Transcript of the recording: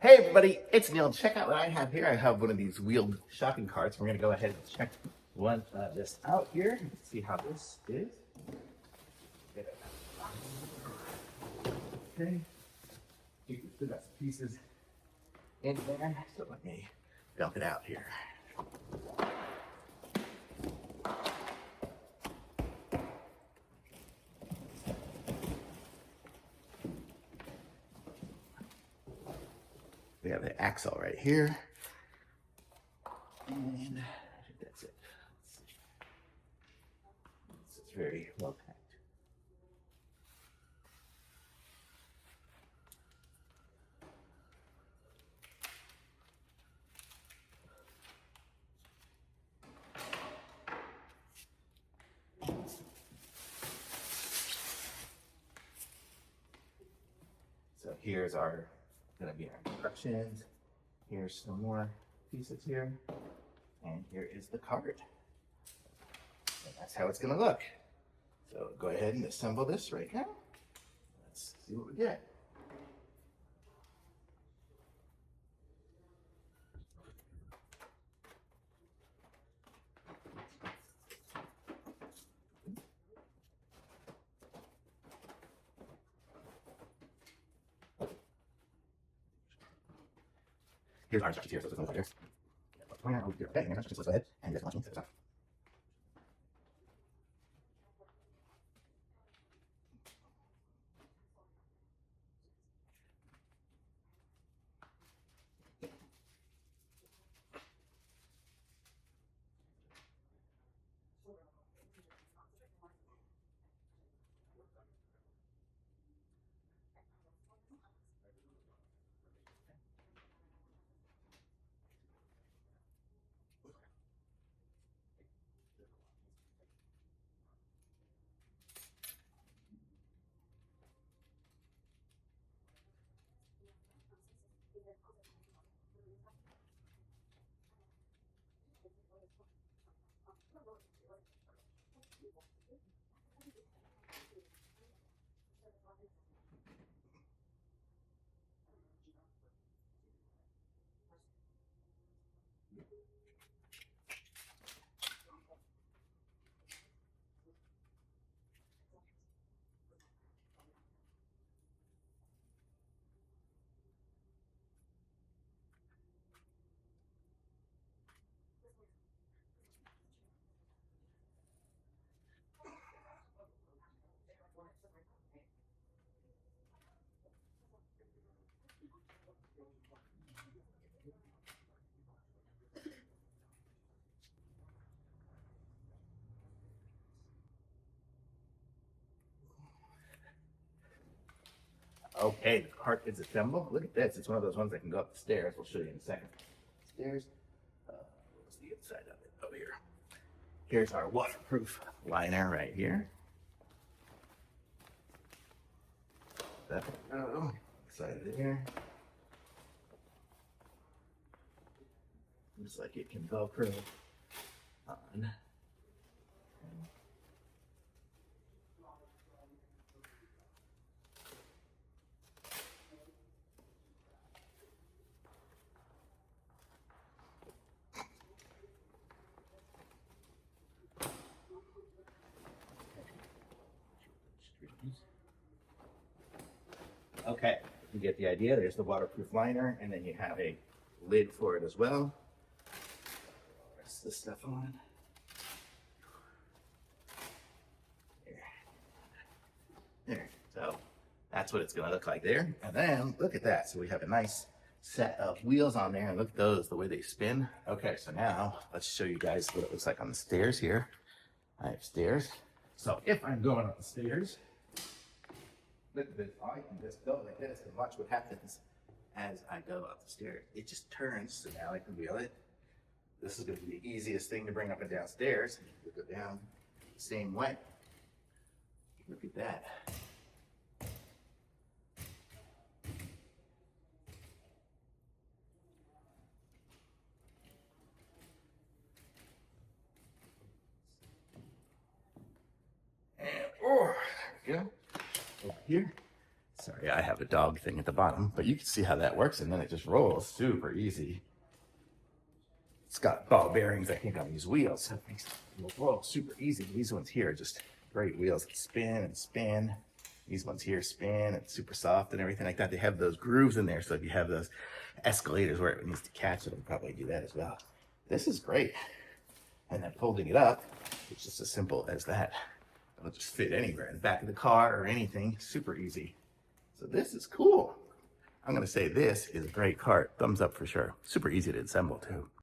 Hey everybody, it's Neil. Check out what I have here. I have one of these wheeled shopping carts. We're gonna go ahead and check this out here. Let's see how this is. Okay. You can still got some pieces in there. So let me dump it out here. We have the axle right here. And I think that's it. Let's see. This is very well packed. So here's gonna be our instructions. Here's some more pieces here. And here is the cart. And that's how it's gonna look. So go ahead and assemble this right now. Let's see what we get. Here's our instructions here, so it's going to go here. Okay, and let's go ahead and just launch it. Okay, the cart is assembled. Look at this. It's one of those ones that can go up the stairs. We'll show you in a second. Stairs. What's the inside of it? Oh, here. Here's our waterproof liner right here. That inside of here. Looks like it can Velcro on. Okay, you get the idea. There's the waterproof liner, and then you have a lid for it as well. Press this stuff on. There. So that's what it's going to look like there. And then look at that. So we have a nice set of wheels on there, and look at those, the way they spin. Okay, so now let's show you guys what it looks like on the stairs here. I have stairs. So if I'm going up the stairs, look at this. I can just go like this and watch what happens as I go up the stairs. It just turns, so now I can wheel it. This is going to be the easiest thing to bring up and down stairs. You go down the same way. Look at that. And, oh, there we go. Over here. Sorry, I have a dog thing at the bottom, but you can see how that works, and then it just rolls super easy. It's got ball bearings, I think, on these wheels, so it makes it roll super easy. These ones here are just great wheels that spin and spin. These ones here spin and super soft and everything like that. They have those grooves in there, so if you have those escalators where it needs to catch, it'll probably do that as well. This is great. And then folding it up, it's just as simple as that. It'll just fit anywhere, in the back of the car or anything, super easy. So this is cool. I'm gonna say this is a great cart. Thumbs up for sure. Super easy to assemble too.